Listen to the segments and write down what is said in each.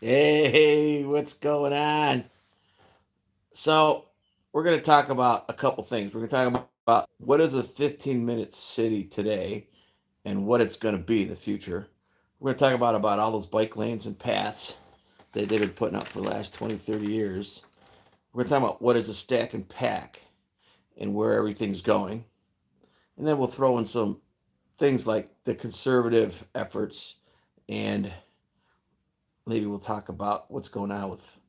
Hey, what's going on? So, we're going to talk about a couple things. We're going to talk about what is a 15-minute city today and what it's going to be in the future. We're going to talk about all those bike lanes and paths that they've been putting up for the last 20, 30 years. We're going to talk about what is a stack and pack and where everything's going. And then we'll throw in some things like the conservative efforts, and maybe we'll talk about what's going on with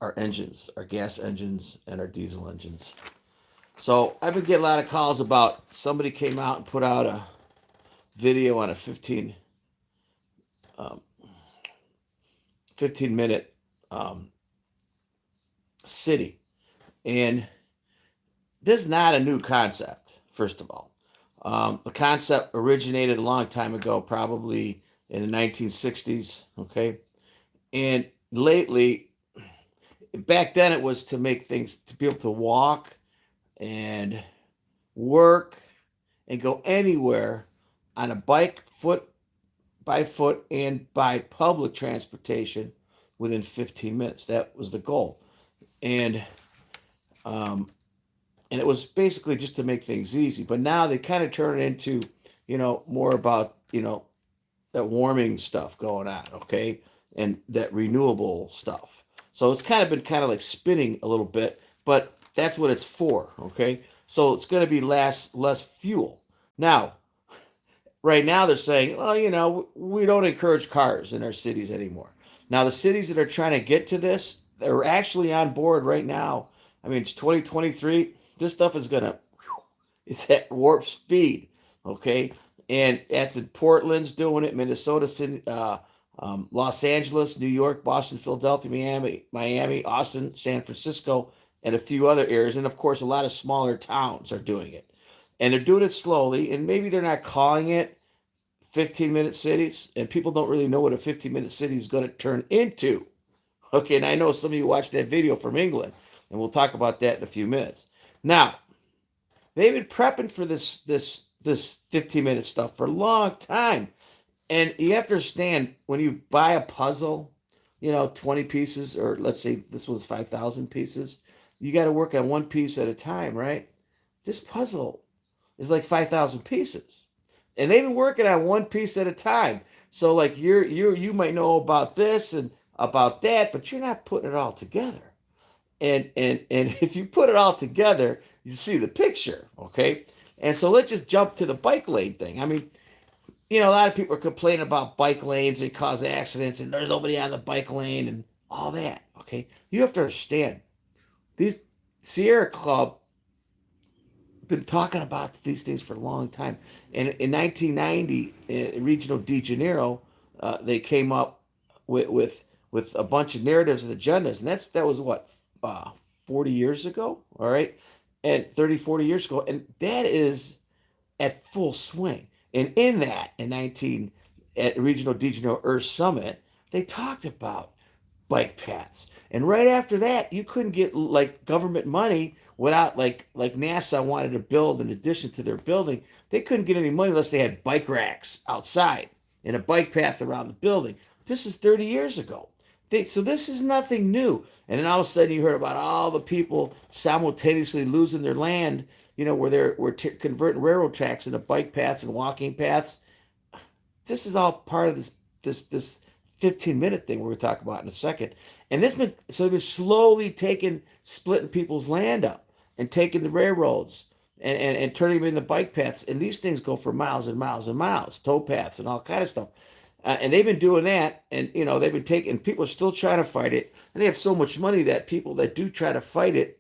our engines, our gas engines, and our diesel engines. So I've been getting a lot of calls about somebody came out and put out a video on a um, 15 minute um, city. And this is not a new concept, first of all. The concept originated a long time ago, probably in the 1960s, okay? And lately, back then it was to make things, to be able to walk and work and go anywhere on a bike, foot by foot, and by public transportation within 15 minutes. That was the goal. And um, and it was basically just to make things easy. But now they kind of turn it into, more about, that warming stuff going on, okay? And that renewable stuff. So it's kind of been kind of like spinning a little bit, but that's what it's for, okay? So it's going to be less fuel. Now, right now they're saying, well, we don't encourage cars in our cities anymore. Now, the cities that are trying to get to this, they're actually on board right now. I mean, it's 2023. This stuff is going to, it's at warp speed, okay? And that's in Portland's doing it, Minnesota, Los Angeles, New York, Boston, Philadelphia, Miami, Austin, San Francisco, and a few other areas. And of course, a lot of smaller towns are doing it. And they're doing it slowly, and maybe they're not calling it 15-minute cities, and people don't really know what a 15-minute city is going to turn into. Okay, and I know some of you watched that video from England, and we'll talk about that in a few minutes. Now, they've been prepping for this 15-minute stuff for a long time. And you have to understand, when you buy a puzzle, 20 pieces, or let's say this one's 5,000 pieces, you got to work on one piece at a time, right? This puzzle is like 5,000 pieces. And they've been working on one piece at a time. So like you might know about this and about that, but you're not putting it all together. And if you put it all together, you see the picture, okay? And so let's just jump to the bike lane thing. I mean, a lot of people are complaining about bike lanes and cause accidents, and there's nobody on the bike lane and all that, okay? You have to understand, these Sierra Club been talking about these things for a long time. And in 1990, in Regional de Janeiro, they came up with a bunch of narratives and agendas, and that was what, 40 years ago, all right, and 30, 40 years ago, and that is at full swing. And in that, in 19 at Regional de Janeiro Earth Summit, they talked about bike paths. And right after that, you couldn't get like government money without like NASA wanted to build, in addition to their building, they couldn't get any money unless they had bike racks outside and a bike path around the building. This is 30 years ago. So this is nothing new. And then all of a sudden you heard about all the people simultaneously losing their land, where we're converting railroad tracks into bike paths and walking paths. This is all part of this 15-minute thing we're going to talk about in a second. And they've been slowly splitting people's land up and taking the railroads and turning them into bike paths. And these things go for miles and miles and miles, tow paths and all kind of stuff. And they've been doing that, and they've been taking. People are still trying to fight it, and they have so much money that people that do try to fight it,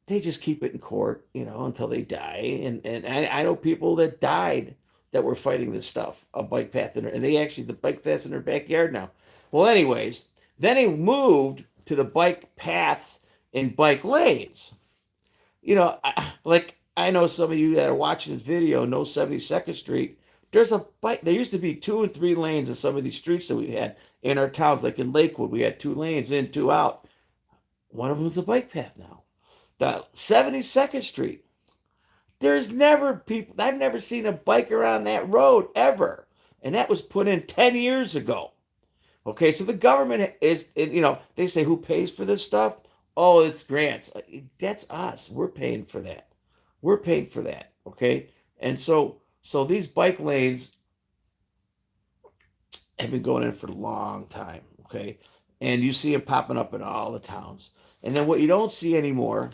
they just keep it in court, until they die. And I know people that died that were fighting this stuff, a bike path, and they actually, the bike paths in their backyard now. Well, anyways, then they moved to the bike paths and bike lanes. Like I know some of you that are watching this video know 72nd Street. There's a bike. There used to be 2 and 3 lanes in some of these streets that we had in our towns, like in Lakewood, we had 2 lanes in, 2 out. One of them is a bike path now. The 72nd Street. There's never people, I've never seen a biker on that road ever. And that was put in 10 years ago. Okay, so the government is, they say who pays for this stuff? Oh, it's grants. That's us. We're paying for that. We're paying for that. Okay, and so these bike lanes have been going in for a long time. Okay, and you see them popping up in all the towns. And then what you don't see anymore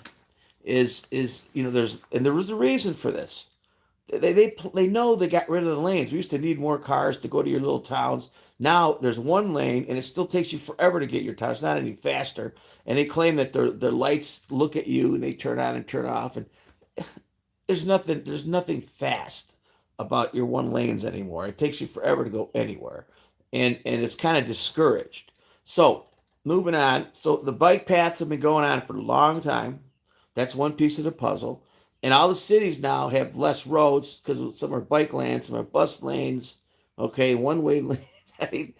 is there was a reason for this. They know they got rid of the lanes. We used to need more cars to go to your little towns. Now there's one lane, and it still takes you forever to get your town. It's not any faster. And they claim that their lights look at you and they turn on and turn off. And there's nothing fast about your one lanes anymore. It takes you forever to go anywhere, and it's kind of discouraged. So moving on. So the bike paths have been going on for a long time. That's one piece of the puzzle. And all the cities now have less roads because some are bike lanes, some are bus lanes, okay, one-way lanes. I mean,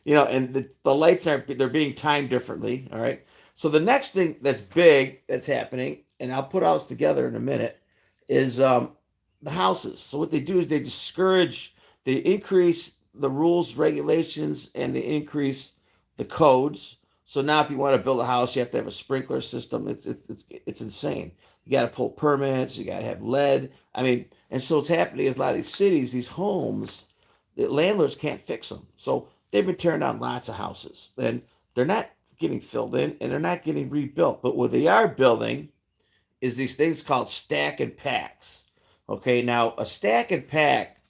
and the lights they're being timed differently. All right. So the next thing that's big that's happening, and I'll put all this together in a minute, is the houses. So what they do is they increase the rules, regulations, and they increase the codes. So now if you want to build a house, you have to have a sprinkler system. It's insane. You got to pull permits. You got to have lead. I mean, and so what's happening is a lot of these cities, these homes, the landlords can't fix them. So they've been tearing down lots of houses, and they're not getting filled in, and they're not getting rebuilt. But what they are building is these things called stack and packs. Okay, now a stack and pack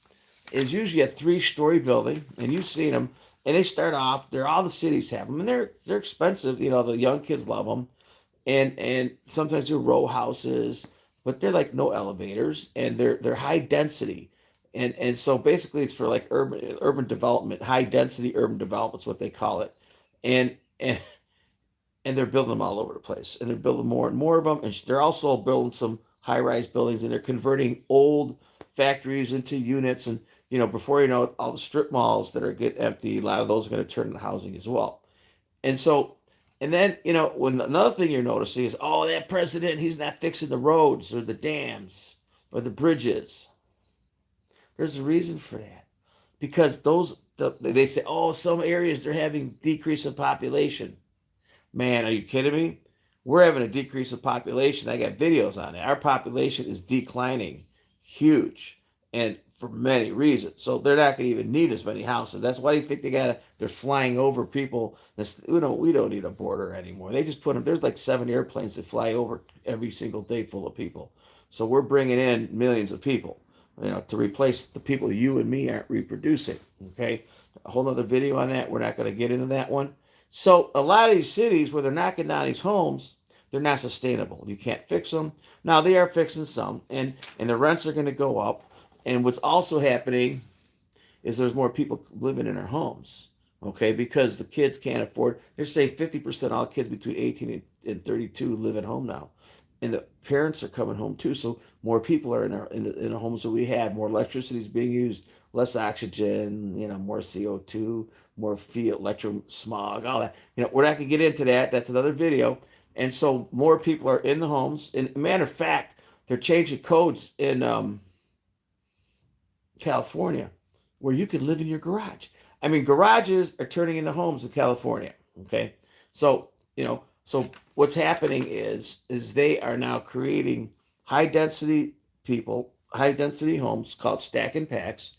is usually a three-story building, and you've seen them, and they start off. They're all the cities have them, and they're expensive. The young kids love them, and sometimes they're row houses, but they're like no elevators, and they're high density, and so basically it's for like urban development, high density urban development is what they call it, and and and they're building them all over the place, and they're building more and more of them, and they're also building some high rise buildings, and they're converting old factories into units, and before you know it, all the strip malls that are getting empty, a lot of those are going to turn into housing as well. And so, and then, when another thing you're noticing is, oh, that president, he's not fixing the roads or the dams or the bridges. There's a reason for that. Because they say, oh, some areas they're having decrease in population. Man, are you kidding me? We're having a decrease in population. I got videos on it. Our population is declining huge, and for many reasons. So they're not going to even need as many houses. That's why you think they're flying over people. We don't need a border anymore. They just put them, there's like 7 airplanes that fly over every single day full of people. So we're bringing in millions of people, to replace the people you and me aren't reproducing. Okay. A whole other video on that. We're not going to get into that one. So a lot of these cities where they're knocking down these homes, they're not sustainable. You can't fix them. Now they are fixing some, and the rents are going to go up. And what's also happening is there's more people living in their homes, okay? Because the kids can't afford. They're saying 50% of all kids between 18 and 32 live at home now, and the parents are coming home too. So more people are in the homes that we have. More electricity is being used, less oxygen, more CO2, more field electro smog, all that. We're not gonna get into that. That's another video. And so more people are in the homes. And matter of fact, they're changing codes in California where you can live in your garage. I mean, garages are turning into homes in California. Okay. So, so what's happening is they are now creating high density homes called stack and packs.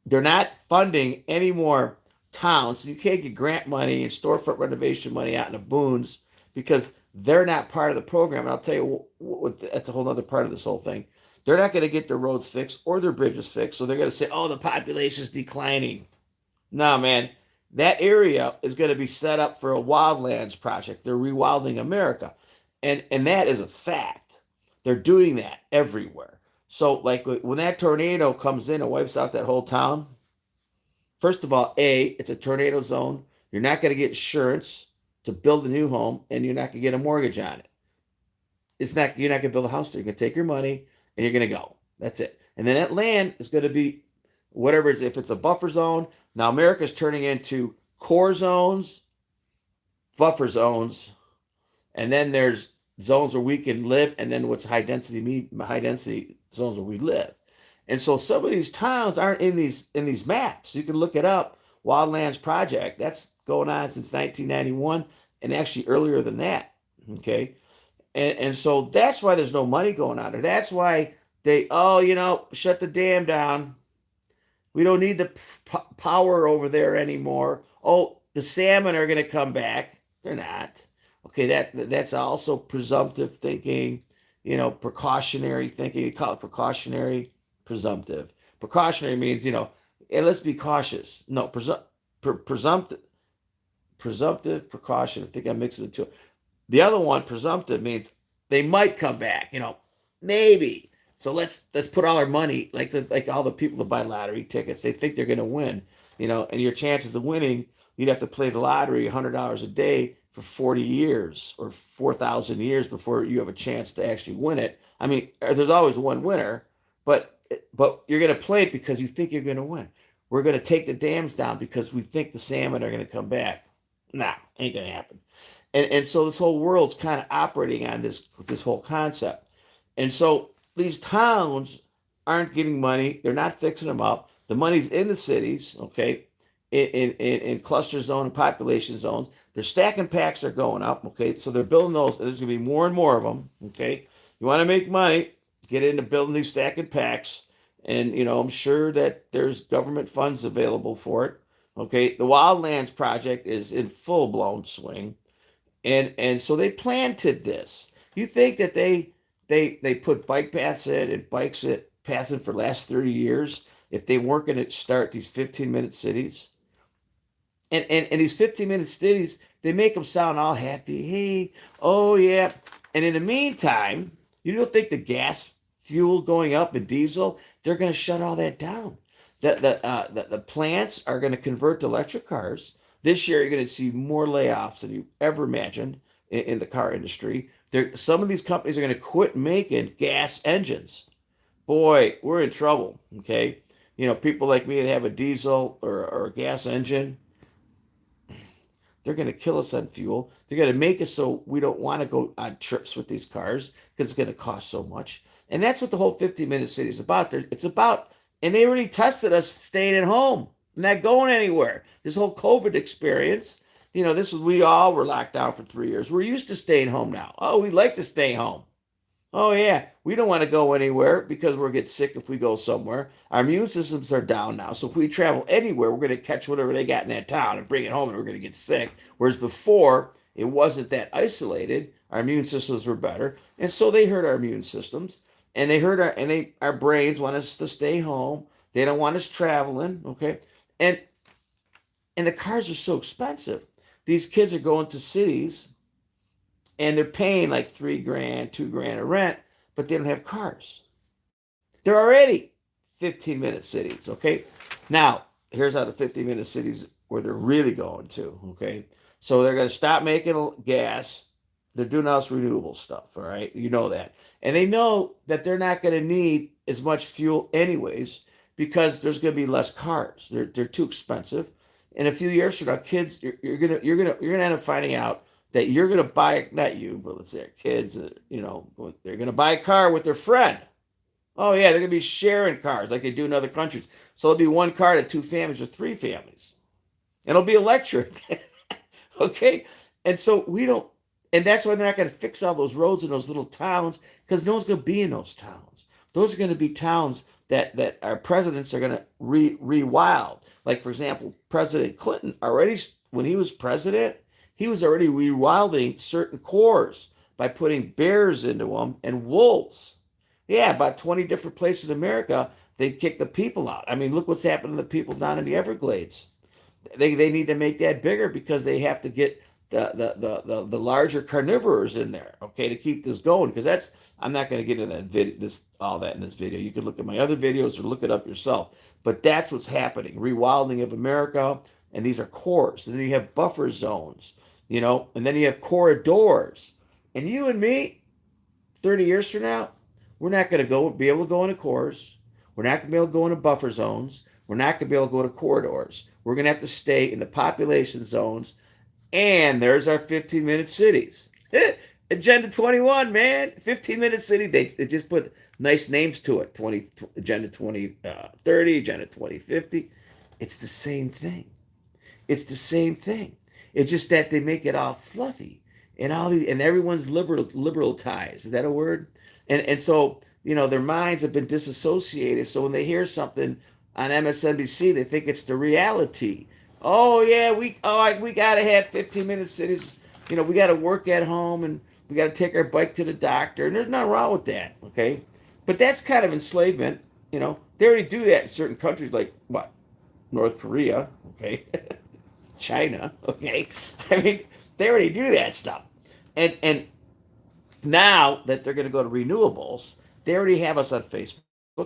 They're not funding any more towns. You can't get grant money and storefront renovation money out in the boons because they're not part of the program. And I'll tell you that's a whole other part of this whole thing. They're not going to get their roads fixed or their bridges fixed. So they're going to say, oh, the population is declining. No, man, that area is going to be set up for a wildlands project. They're rewilding America. And that is a fact. They're doing that everywhere. So like when that tornado comes in and wipes out that whole town, first of all, it's a tornado zone. You're not going to get insurance to build a new home, and you're not going to get a mortgage on it. You're not going to build a house there. You're going to take your money and you're going to go. That's it. And then that land is going to be whatever it is. If it's a buffer zone, now America's turning into core zones, buffer zones, and then there's zones where we can live, and then what's high density zones where we live. And so some of these towns aren't in these maps. You can look it up. Wildlands Project. That's going on since 1991, and actually earlier than that. Okay, and so that's why there's no money going on there. That's why they, oh, shut the dam down. We don't need the power over there anymore. Oh, the salmon are going to come back. They're not. Okay, that's also presumptive thinking, precautionary thinking. They call it precautionary, presumptive. Precautionary means, hey, let's be cautious. No, presumptive, precaution. I think I'm mixing the two. The other one, presumptive, means they might come back, maybe. So let's put all our money, like all the people that buy lottery tickets, they think they're going to win, and your chances of winning, you'd have to play the lottery $100 a day for 40 years or 4,000 years before you have a chance to actually win it. I mean, there's always one winner, but you're going to play it because you think you're going to win. We're going to take the dams down because we think the salmon are going to come back. Nah, ain't going to happen. And so this whole world's kind of operating on this whole concept. And so these towns aren't getting money. They're not fixing them up. The money's in the cities, okay, in cluster zone and population zones. Their stacking packs are going up, okay. So they're building those. There's going to be more and more of them, okay. You want to make money, get into building these stacking packs. And, I'm sure that there's government funds available for it, okay. The Wildlands Project is in full-blown swing. And so they planted this. You think that they put bike paths in and bikes it passing for the last 30 years if they weren't going to start these 15-minute cities? And these 15-minute cities, they make them sound all happy. Hey, oh yeah. And in the meantime, you don't think the gas fuel going up and diesel, they're going to shut all that down. The plants are going to convert to electric cars. This year, you're going to see more layoffs than you ever imagined in the car industry. Some of these companies are going to quit making gas engines. Boy, we're in trouble, okay? People like me that have a diesel or a gas engine, they're going to kill us on fuel. They're going to make us so we don't want to go on trips with these cars because it's going to cost so much. And that's what the whole 15-minute city is about. It's about, and they already tested us staying at home, not going anywhere. This whole COVID experience, we all were locked down for 3 years. We're used to staying home now. Oh, we like to stay home. Oh, yeah, we don't want to go anywhere because we'll get sick if we go somewhere. Our immune systems are down now. So if we travel anywhere, we're going to catch whatever they got in that town and bring it home and we're going to get sick. Whereas before, it wasn't that isolated. Our immune systems were better. And so they hurt our immune systems. And they hurt our brains want us to stay home. They don't want us traveling, okay? And the cars are so expensive. These kids are going to cities and they're paying like $3,000, $2,000 a rent, but they don't have cars. They're already 15-minute cities, okay? Now, here's how the 15-minute cities where they're really going to, okay? So they're going to stop making gas. They're doing all this renewable stuff, all right? You know that. And they know that they're not going to need as much fuel anyways because there's going to be less cars. They're too expensive. In a few years from now, kids, you're gonna end up finding out that you're gonna buy, not you, but let's say kids, they're gonna buy a car with their friend. Oh yeah, they're gonna be sharing cars like they do in other countries. So it'll be one car to two families or three families, and it'll be electric. Okay, and so and that's why they're not gonna fix all those roads in those little towns because no one's gonna be in those towns. Those are gonna be towns that our presidents are gonna rewild. Like, for example, President Clinton already, when he was president, he was already rewilding certain cores by putting bears into them and wolves. Yeah, about 20 different places in America, they kick the people out. I mean, look what's happening to the people down in the Everglades. They need to make that bigger because they have to get the larger carnivores in there, okay, to keep this going. Because I'm not going to get into that video, all that in this video. You can look at my other videos or look it up yourself. But that's what's happening. Rewilding of America, and these are cores. And then you have buffer zones, and then you have corridors. And you and me, 30 years from now, we're not going to be able to go into cores. We're not going to be able to go into buffer zones. We're not going to be able to go to corridors. We're going to have to stay in the population zones. And there's our 15-minute cities. Agenda 21, man. 15-minute city. They just put nice names to it. 20 Agenda 2030, Agenda 2050. It's the same thing. It's the same thing. It's just that they make it all fluffy and everyone's liberal ties. Is that a word? And so, their minds have been disassociated. So when they hear something on MSNBC, they think it's the reality. Oh yeah, we gotta have 15-minute cities. We gotta work at home and we gotta take our bike to the doctor. And there's nothing wrong with that, okay? But that's kind of enslavement. They already do that in certain countries like what? North Korea, okay? China, okay? I mean, they already do that stuff. And now that they're going to go to renewables, they already have us on Facebook.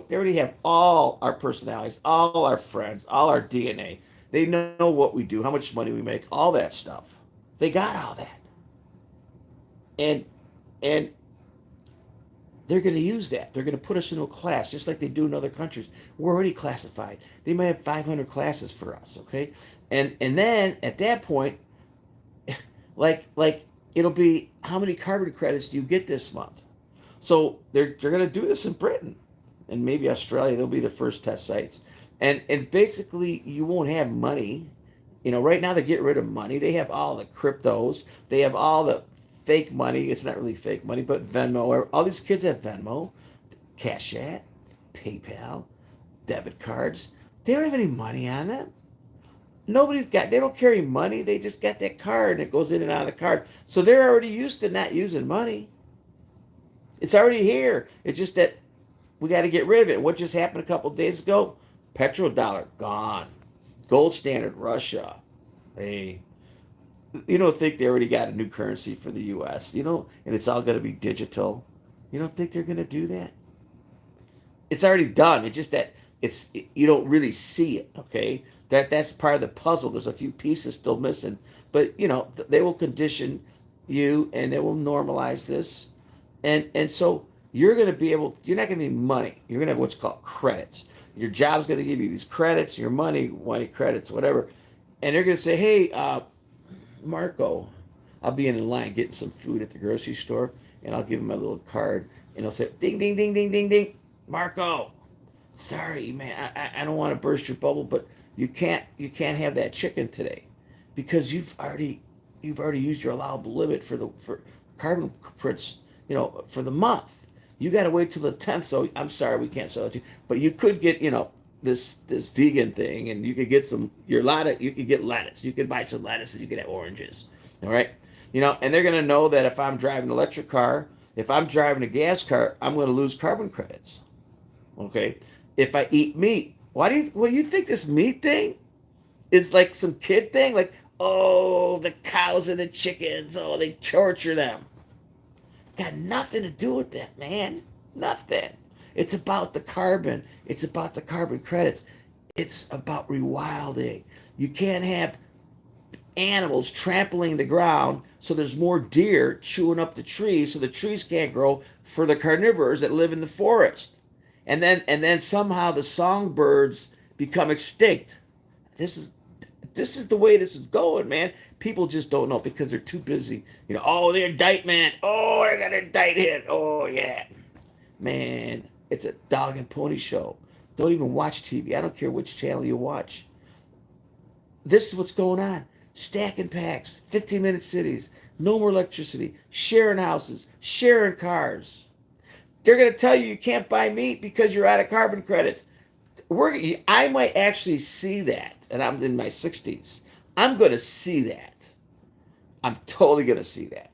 They already have all our personalities, all our friends, all our DNA. They know what we do, how much money we make, all that stuff. They got all that. And and they're going to use that. They're going to put us into a class just like they do in other countries. We're already classified. They might have 500 classes for us, okay? And then at that point, like it'll be how many carbon credits do you get this month? So they're going to do this in Britain and maybe Australia. They'll be the first test sites. And basically you won't have money. Right now they're getting rid of money. They have all the cryptos. They have all the fake money. It's not really fake money, but Venmo. All these kids have Venmo, Cash App, PayPal, debit cards. They don't have any money on them. They don't carry money. They just got that card and it goes in and out of the card. So they're already used to not using money. It's already here. It's just that we got to get rid of it. What just happened a couple of days ago? Petrodollar, gone. Gold standard, Russia. Hey, you don't think they already got a new currency for the U.S., and it's all going to be digital? You don't think they're going to do that? It's already done. It's just that you don't really see it, okay? That's part of the puzzle. There's a few pieces still missing. But, they will condition you and they will normalize this. And so you're going to be you're not going to need money. You're going to have what's called credits. Your job's going to give you these credits, your money credits, whatever. And they're going to say, hey, Marco, I'll be in line getting some food at the grocery store, and I'll give him my little card, and he'll say, ding, ding, ding, ding, ding, ding, Marco, sorry, man, I don't want to burst your bubble, but you can't have that chicken today because you've already used your allowable limit for carbon prints, for the month. You got to wait till the 10th, so I'm sorry we can't sell it to you, but you could get, this vegan thing, and you could get you could get lettuce. You could buy some lettuce and you could have oranges. All right? And they're going to know that if I'm driving an electric car, if I'm driving a gas car, I'm going to lose carbon credits. Okay? If I eat meat, you think this meat thing is like some kid thing? Like, oh, the cows and the chickens, oh, they torture them. Got nothing to do with that, man. Nothing. It's about the carbon. It's about the carbon credits. It's about rewilding. You can't have animals trampling the ground so there's more deer chewing up the trees so the trees can't grow for the carnivores that live in the forest. And then somehow the songbirds become extinct. This is the way this is going, man. People just don't know because they're too busy. Oh, the indictment. Oh, I got to indict him. Oh, yeah. Man, it's a dog and pony show. Don't even watch TV. I don't care which channel you watch. This is what's going on. Stacking packs, 15-minute cities, no more electricity, sharing houses, sharing cars. They're going to tell you can't buy meat because you're out of carbon credits. I might actually see that, and I'm in my 60s. I'm going to see that. I'm totally going to see that.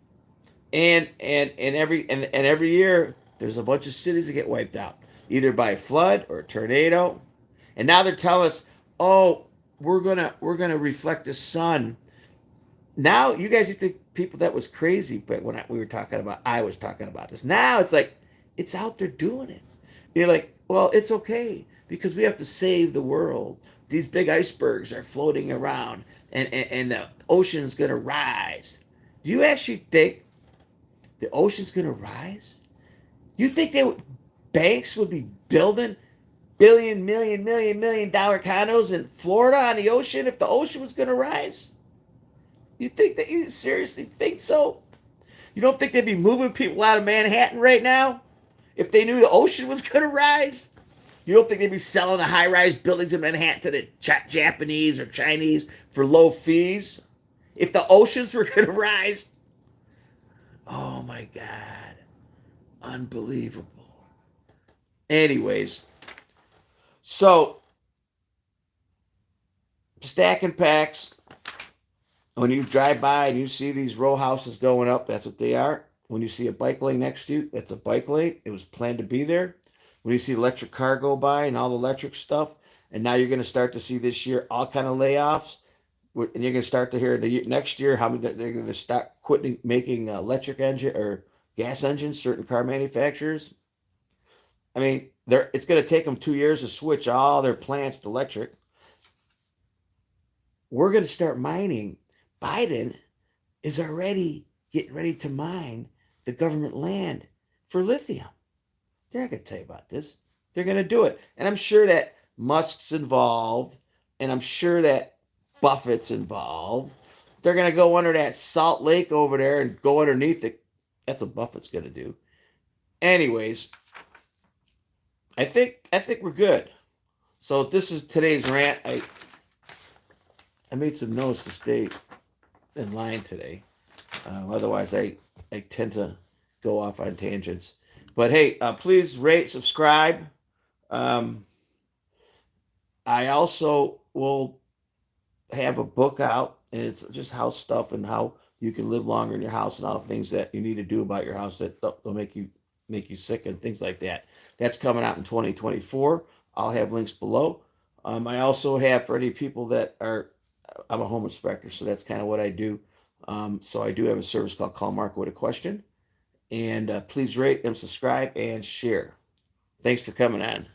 And every year there's a bunch of cities that get wiped out, either by a flood or a tornado. And now they're telling us, oh, we're gonna reflect the sun. Now you guys used to think people that was crazy, but when I was talking about this. Now it's like it's out there doing it. You're like, well, it's okay because we have to save the world. These big icebergs are floating around, and the ocean's gonna rise. Do you actually think the ocean's gonna rise? You think banks would be building million dollar condos in Florida on the ocean if the ocean was going to rise? You seriously think so? You don't think they'd be moving people out of Manhattan right now if they knew the ocean was going to rise? You don't think they'd be selling the high-rise buildings in Manhattan to the Japanese or Chinese for low fees if the oceans were going to rise? Oh my God. Unbelievable. Anyways, so stacking packs, when you drive by and you see these row houses going up, that's what they are. When you see a bike lane next to you, that's a bike lane. It was planned to be there. When you see electric car go by and all the electric stuff, and now you're going to start to see this year all kind of layoffs, and you're going to start to hear next year how they're going to start quitting making electric engine or gas engines, certain car manufacturers. I mean, it's going to take them 2 years to switch all their plants to electric. We're going to start mining. Biden is already getting ready to mine the government land for lithium. They're not going to tell you about this. They're going to do it. And I'm sure that Musk's involved, and I'm sure that Buffett's involved. They're going to go under that salt lake over there and go underneath it. That's what Buffett's going to do. Anyways, I think we're good. So this is today's rant. I made some notes to stay in line today. Otherwise, I tend to go off on tangents. But hey, please rate, subscribe. I also will have a book out, and it's just house stuff and how you can live longer in your house and all the things that you need to do about your house that they'll make you sick and things like that. That's coming out in 2024. I'll have links below. I also have, for any people that are, I'm a home inspector, so that's kind of what I do. So I do have a service called Clevelandmarko with a question. And please rate and subscribe and share. Thanks for coming on.